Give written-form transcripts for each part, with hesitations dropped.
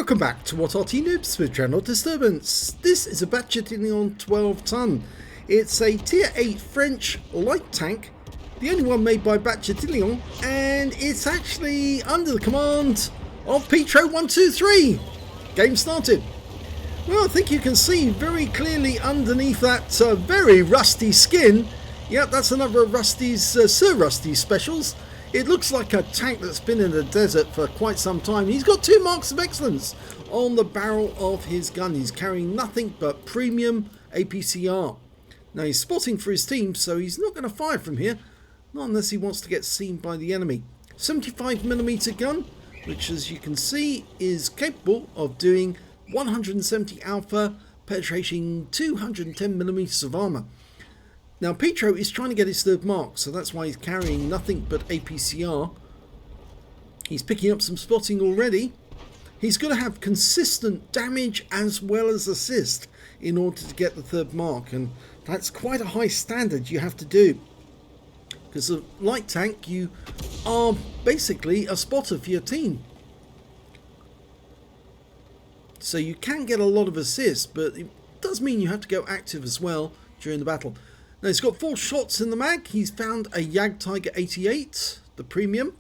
Welcome back to what Arty Noobs with Channel Disturbance. This is a Bat Châtillon 12 ton. It's a tier 8 French light tank, the only one made by Bat Châtillon, and it's actually under the command of Petro123. Game started. Well, I think you can see very clearly underneath that very rusty skin. Yep, that's another of Rusty's Sir Rusty's specials. It looks like a tank that's been in the desert for quite some time. He's got 2 marks of excellence on the barrel of his gun. He's carrying nothing but premium APCR. Now he's spotting for his team, so he's not going to fire from here, not unless he wants to get seen by the enemy. 75mm gun, which as you can see is capable of doing 170 alpha, penetrating 210mm of armor. Now Petro is trying to get his 3rd mark, so that's why he's carrying nothing but APCR. He's picking up some spotting already. He's got to have consistent damage as well as assist in order to get the 3rd mark, and that's quite a high standard you have to do. Because a light tank, you are basically a spotter for your team. So you can get a lot of assists, but it does mean you have to go active as well during the battle. Now he's got 4 shots in the mag. He's found a Tiger 88, the premium.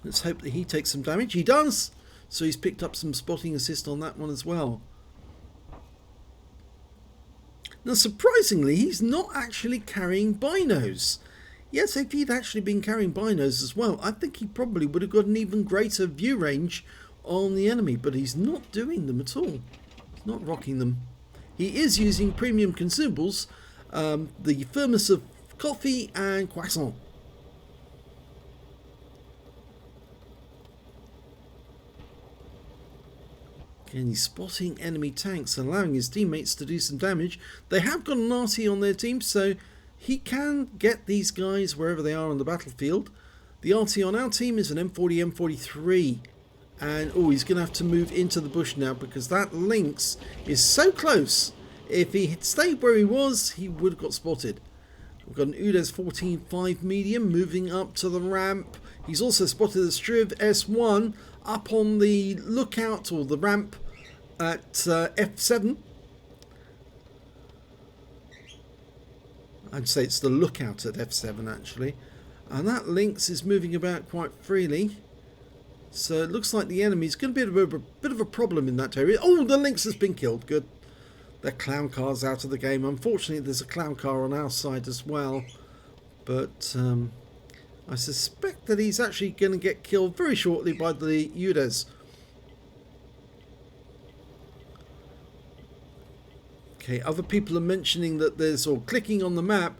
Let's hope that he takes some damage. He does. So he's picked up some spotting assist on that one as well. Now surprisingly, he's not actually carrying binos. Yes, if he'd actually been carrying binos as well, I think he probably would have got an even greater view range on the enemy. But he's not doing them at all. He's not rocking them. He is using premium consumables, the thermos of coffee and croissant. And he's spotting enemy tanks and allowing his teammates to do some damage. They have got an Arty on their team, so he can get these guys wherever they are on the battlefield. The Arty on our team is an M40, M43. And oh, he's going to have to move into the bush now because that Lynx is so close. If he had stayed where he was, he would have got spotted. We've got an UDES 14.5 medium moving up to the ramp. He's also spotted a Striv S1 up on the lookout or the ramp at F7. I'd say it's the lookout at F7 actually. And that Lynx is moving about quite freely. So it looks like the enemy's going to be a bit of a problem in that area. Oh, the Lynx has been killed. Good. The clown car's out of the game. Unfortunately, there's a clown car on our side as well. But I suspect that he's actually going to get killed very shortly by the UDES. Okay, other people are mentioning that there's, or clicking on the map,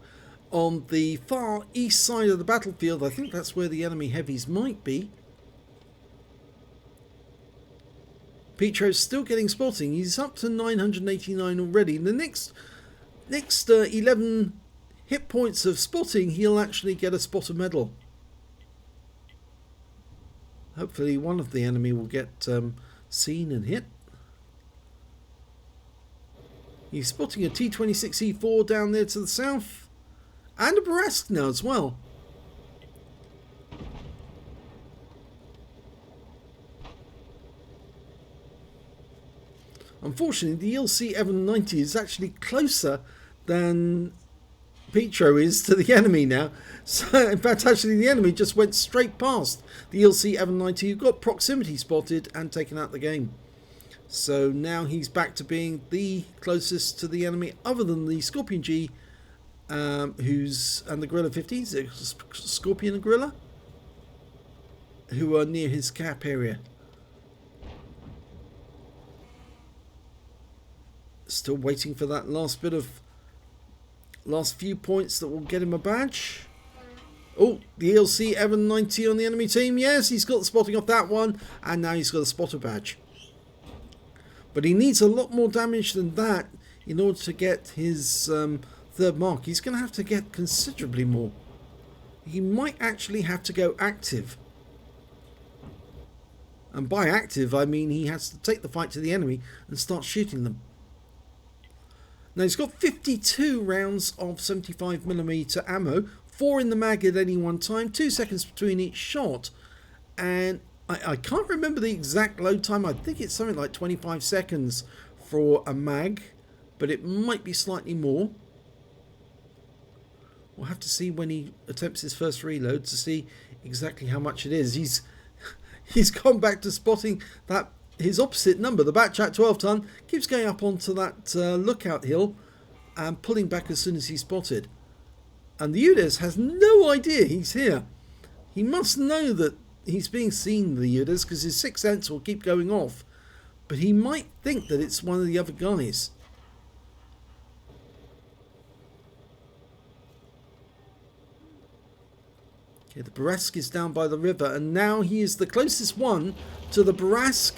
on the far east side of the battlefield. I think that's where the enemy heavies might be. Petro's still getting spotting. He's up to 989 already. In the next 11 hit points of spotting, he'll actually get a spotter medal. Hopefully one of the enemy will get seen and hit. He's spotting a T26E4 down there to the south. And a Borask now as well. Unfortunately, the ELC 790 is actually closer than Petro is to the enemy now. So, in fact, actually, the enemy just went straight past the ELC 790, who got proximity spotted and taken out the game. So now he's back to being the closest to the enemy, other than the Scorpion G, and the Gorilla 50, Scorpion and Gorilla, who are near his cap area. Still waiting for that last few points that will get him a badge. Oh, the ELC 790 on the enemy team. Yes, he's got the spotting off that one, and now he's got a spotter badge. But he needs a lot more damage than that in order to get his 3rd mark. He's going to have to get considerably more. He might actually have to go active. And by active, I mean he has to take the fight to the enemy and start shooting them. Now he's got 52 rounds of 75mm ammo, 4 in the mag at any one time, 2 seconds between each shot, and I can't remember the exact load time. I think it's something like 25 seconds for a mag, but it might be slightly more. We'll have to see when he attempts his first reload to see exactly how much it is. He's gone back to spotting that his opposite number, the Bat Chat 12 ton, keeps going up onto that lookout hill and pulling back as soon as he's spotted. And the UDES has no idea he's here. He must know that he's being seen, the UDES, because his sixth sense will keep going off. But he might think that it's one of the other guys. Okay, the Barask is down by the river, and now he is the closest one to the Barask,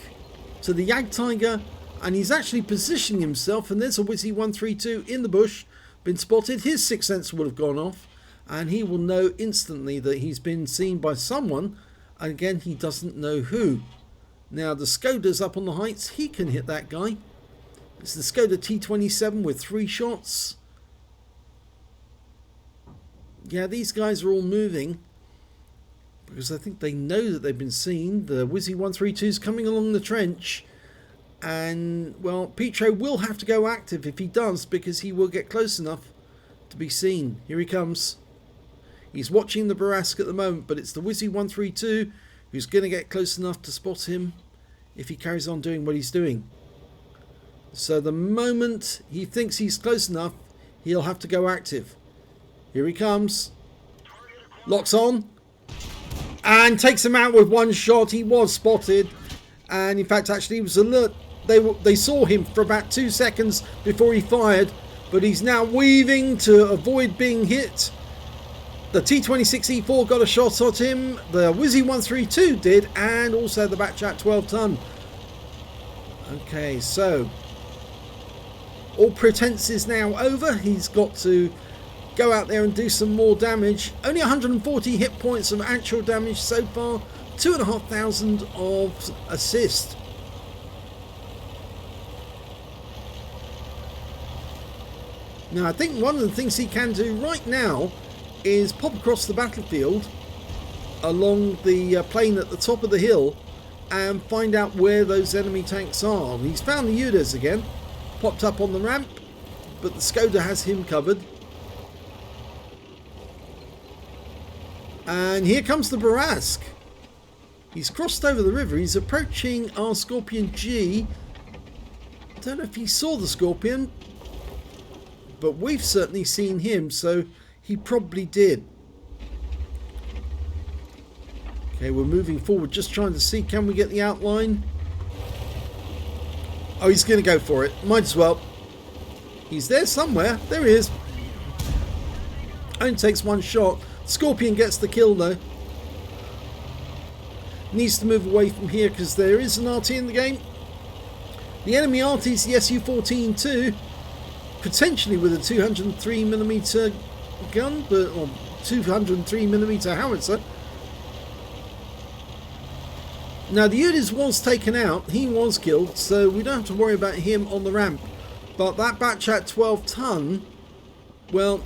to the Jagdtiger, and he's actually positioning himself, and there's a Wizzy 132 in the bush, been spotted. His sixth sense would have gone off, and he will know instantly that he's been seen by someone, and again, he doesn't know who. Now, the Skoda's up on the heights. He can hit that guy. It's the Skoda T27 with 3 shots. Yeah, these guys are all moving because I think they know that they've been seen. The Wizzy 132's coming along the trench, and well, Petro will have to go active if he does, because he will get close enough to be seen. Here he comes. He's watching the Barask at the moment, but it's the Wizzy 132 who's going to get close enough to spot him if he carries on doing what he's doing. So the moment he thinks he's close enough, he'll have to go active. Here he comes. Locks on. And takes him out with 1 shot. He was spotted. And in fact, actually, he was alert. They saw him for about 2 seconds before he fired. But he's now weaving to avoid being hit. The T26E4 got a shot at him. The Wizzy 132 did. And also the Bat Chat 12 ton. Okay, so all pretense is now over. He's got to go out there and do some more damage. Only 140 hit points of actual damage so far. 2,500 of assist. Now, I think one of the things he can do right now is pop across the battlefield along the plane at the top of the hill and find out where those enemy tanks are. He's found the UDES again, popped up on the ramp, but the Skoda has him covered. And here comes the Barask. He's crossed over the river. He's approaching our Scorpion G. Don't know if he saw the Scorpion, but we've certainly seen him, so he probably did. Okay, we're moving forward, just trying to see, can we get the outline? Oh, he's going to go for it. Might as well. He's there somewhere. There he is. Only takes 1 shot. Scorpion gets the kill though. Needs to move away from here because there is an Arty in the game. The enemy Arty's the SU-14 too. Potentially with a 203mm gun, but or 203mm howitzer. Now the UDES was taken out. He was killed, so we don't have to worry about him on the ramp. But that Bat Chat 12 ton, well,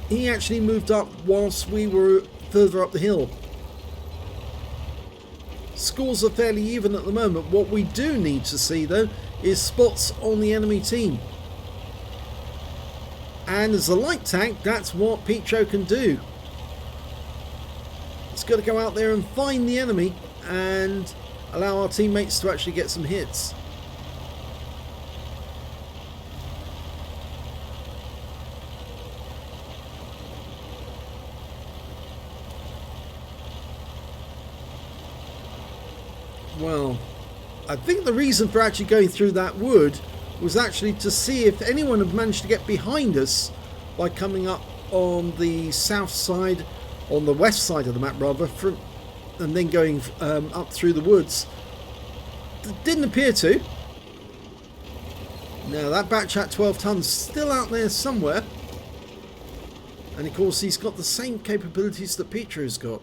he actually moved up whilst we were further up the hill. Scores are fairly even at the moment. What we do need to see though is spots on the enemy team. And as a light tank, that's what Petro can do. It's got to go out there and find the enemy and allow our teammates to actually get some hits. Well, I think the reason for actually going through that wood was actually to see if anyone had managed to get behind us by coming up on the south side, on the west side of the map rather, and then going up through the woods. Didn't appear to. Now that Bat Chat 12 ton's still out there somewhere, and of course he's got the same capabilities that Petro's got.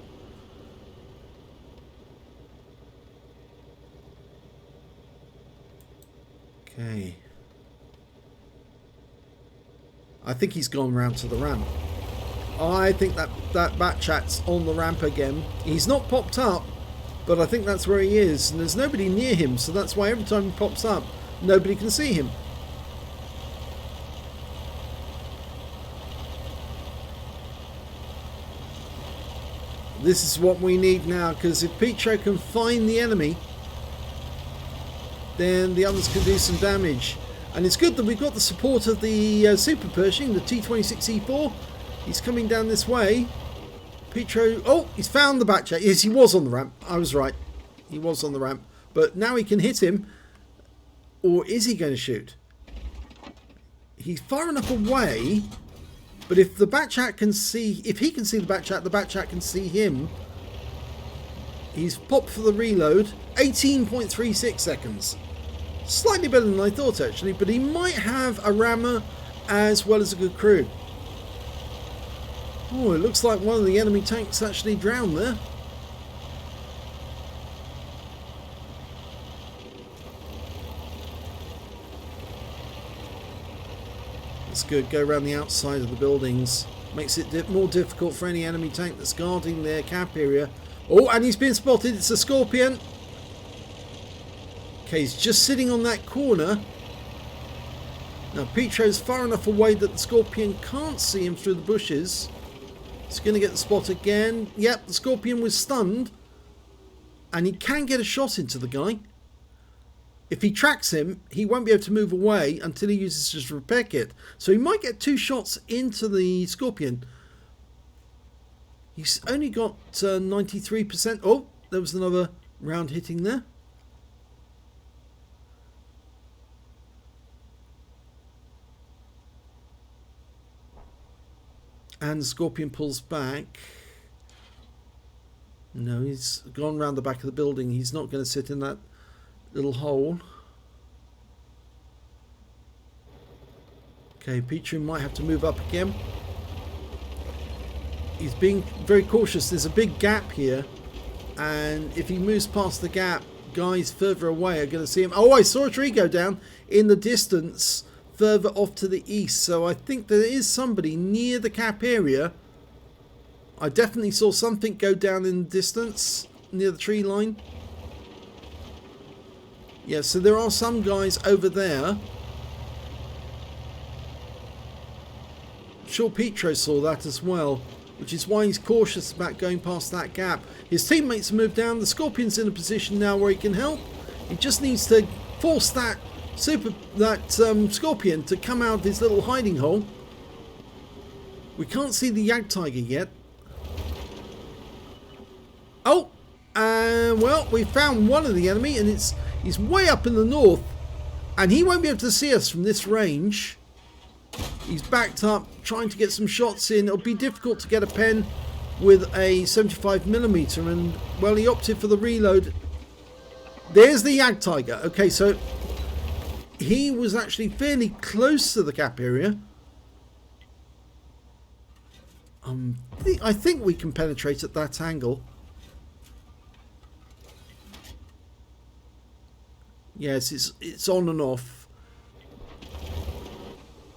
Okay. I think he's gone round to the ramp. I think that Bat Chat's on the ramp again. He's not popped up, but I think that's where he is, and there's nobody near him, so that's why every time he pops up, nobody can see him. This is what we need now, because if Pietro can find the enemy, then the others can do some damage. And it's good that we've got the support of the Super Pershing, the T26E4. He's coming down this way. Pietro, oh, he's found the Bat Châtillon. Yes, he was on the ramp. I was right. He was on the ramp. But now he can hit him. Or is he going to shoot? He's far enough away. But if the Bat Châtillon can see, if he can see the Bat Châtillon can see him. He's popped for the reload. 18.36 seconds. Slightly better than I thought, actually, but he might have a rammer as well as a good crew. Oh, it looks like one of the enemy tanks actually drowned there. That's good. Go around the outside of the buildings. Makes it more difficult for any enemy tank that's guarding their cap area. Oh, and he's been spotted. It's a Scorpion. Okay, he's just sitting on that corner. Now, Pietro's far enough away that the Scorpion can't see him through the bushes. He's going to get the spot again. Yep, the Scorpion was stunned. And he can get a shot into the guy. If he tracks him, he won't be able to move away until he uses his repair kit. So he might get 2 shots into the Scorpion. He's only got 93%. Oh, there was another round hitting there. And Scorpion pulls back. No, he's gone round the back of the building. He's not going to sit in that little hole. Okay, Pietro might have to move up again. He's being very cautious. There's a big gap here. And if he moves past the gap, guys further away are going to see him. Oh, I saw a tree go down in the distance further off to the east, so I think there is somebody near the cap area. I definitely saw something go down in the distance near the tree line. Yeah, so there are some guys over there. I'm sure Pietro saw that as well, which is why he's cautious about going past that gap. His teammates have moved down. The Scorpion's in a position now where he can help. He just needs to force that Scorpion to come out of his little hiding hole. We can't see the Jagdtiger yet. Oh, well, we found one of the enemy, and he's way up in the north, and he won't be able to see us from this range. He's backed up, trying to get some shots in. It'll be difficult to get a pen with a 75mm, and well, he opted for the reload. There's the Jagdtiger. Okay, so he was actually fairly close to the cap area. I think we can penetrate at that angle. Yes, it's on and off.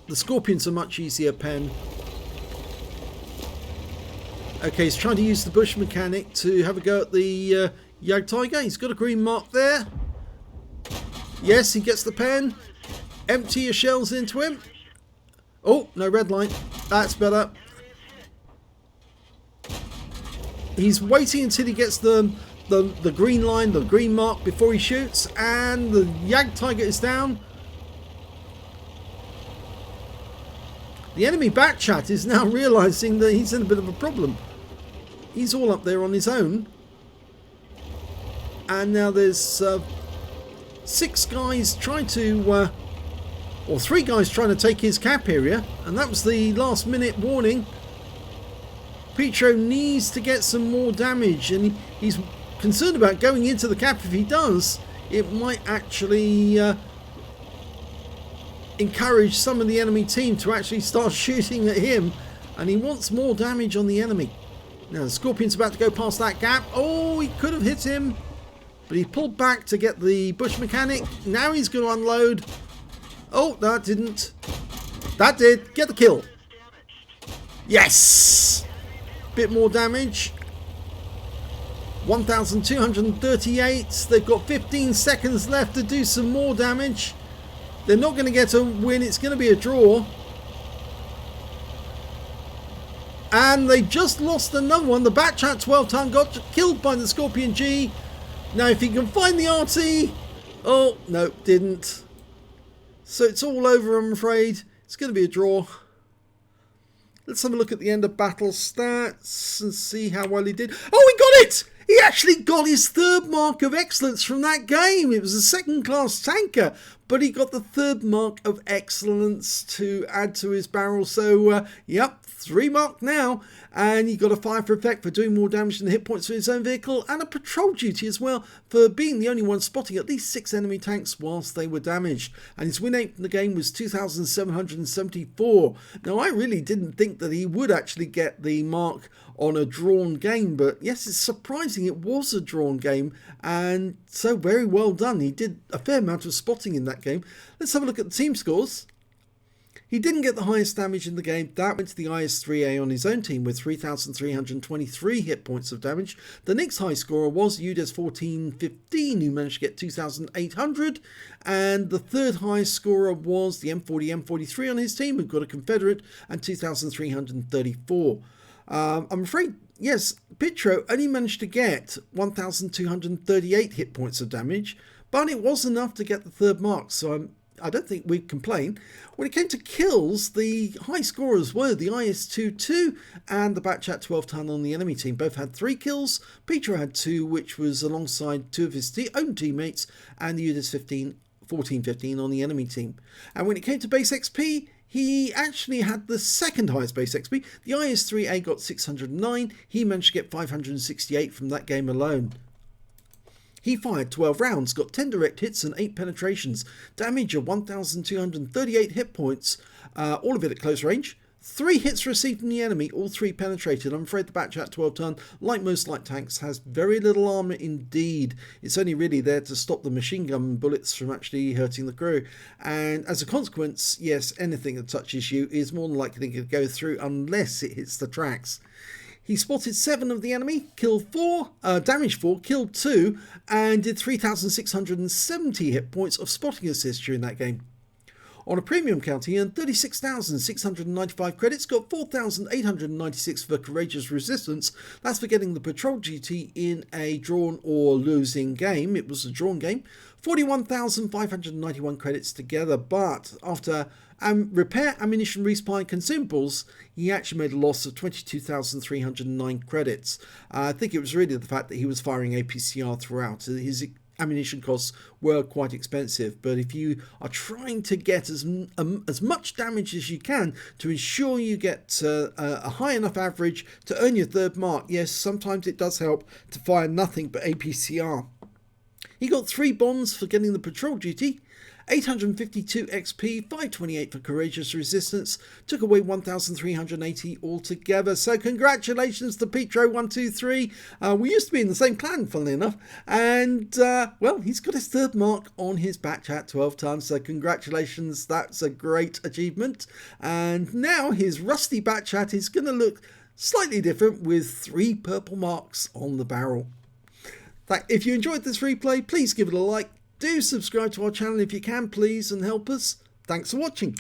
The Scorpion's a much easier pen. Okay, he's trying to use the bush mechanic to have a go at the Jagdtiger. He's got a green mark there. Yes, he gets the pen. Empty your shells into him. Oh, no red line. That's better. He's waiting until he gets the green line, the green mark before he shoots. And the Jagdtiger is down. The enemy Bat Châtillon is now realising that he's in a bit of a problem. He's all up there on his own. And now there's 6 guys trying to, or 3 guys trying to take his cap area, and that was the last minute warning. Pietro needs to get some more damage, and he's concerned about going into the cap. If he does, it might actually encourage some of the enemy team to actually start shooting at him, and he wants more damage on the enemy. Now the Scorpion's about to go past that gap. Oh, he could have hit him, but he pulled back to get the bush mechanic. Now he's going to unload. Oh, that didn't. That did. Get the kill. Yes! Bit more damage. 1,238. They've got 15 seconds left to do some more damage. They're not going to get a win. It's going to be a draw. And they just lost another one. The Bat Chat 12-ton got killed by the Scorpion G. Now, if he can find the Arty... Oh, no, didn't. So it's all over, I'm afraid. It's going to be a draw. Let's have a look at the end of battle stats and see how well he did. Oh, he got it! He actually got his third mark of excellence from that game. It was a second-class tanker, but he got the third mark of excellence to add to his barrel. So, yep, 3 mark now. And he got a 5 for effect for doing more damage than the hit points for his own vehicle, and a patrol duty as well for being the only one spotting at least 6 enemy tanks whilst they were damaged. And his win rate in the game was 2,774. Now, I really didn't think that he would actually get the mark on a drawn game, but yes, it's surprising it was a drawn game, and so very well done. He did a fair amount of spotting in that game. Let's have a look at the team scores. He didn't get the highest damage in the game. That went to the IS-3A on his own team with 3,323 hit points of damage. The next high scorer was UDES 1415, who managed to get 2,800. And the third highest scorer was the M40 M43 on his team, who got a Confederate and 2,334. I'm afraid, yes, Pitro only managed to get 1,238 hit points of damage, but it was enough to get the third mark, so I don't think we'd complain. When it came to kills, the high scorers were the IS-22 and the Bat Chat 12-ton on the enemy team. Both had 3 kills. Petro had 2, which was alongside 2 of his own teammates, and the UDES 1415 on the enemy team. And when it came to base XP, he actually had the second highest base XP. The IS-3A got 609. He managed to get 568 from that game alone. He fired 12 rounds, got 10 direct hits and 8 penetrations, damage of 1,238 hit points, all of it at close range. 3 hits received from the enemy, all 3 penetrated. I'm afraid the Bat Chat 12-ton, like most light tanks, has very little armour indeed. It's only really there to stop the machine gun bullets from actually hurting the crew. And as a consequence, yes, anything that touches you is more than likely to go through unless it hits the tracks. He spotted 7 of the enemy, killed 4, damaged 4, killed 2, and did 3,670 hit points of spotting assist during that game. On a premium count, he earned 36,695 credits, got 4,896 for courageous resistance. That's for getting the patrol duty in a drawn or losing game. It was a drawn game. 41,591 credits together, but after repair, ammunition, resupply, and consumables, he actually made a loss of 22,309 credits. I think it was really the fact that he was firing APCR throughout. His ammunition costs were quite expensive, but if you are trying to get as much damage as you can to ensure you get a high enough average to earn your third mark, yes, sometimes it does help to fire nothing but APCR. He got 3 bonds for getting the patrol duty, 852 XP, 528 for courageous resistance, took away 1,380 altogether. So congratulations to Petro123. We used to be in the same clan, funnily enough, and well, he's got his third mark on his Bat Chat 12-ton. So congratulations, that's a great achievement. And now his rusty Bat Chat is going to look slightly different with 3 purple marks on the barrel. If you enjoyed this replay, please give it a like. Do subscribe to our channel if you can, please, and help us. Thanks for watching.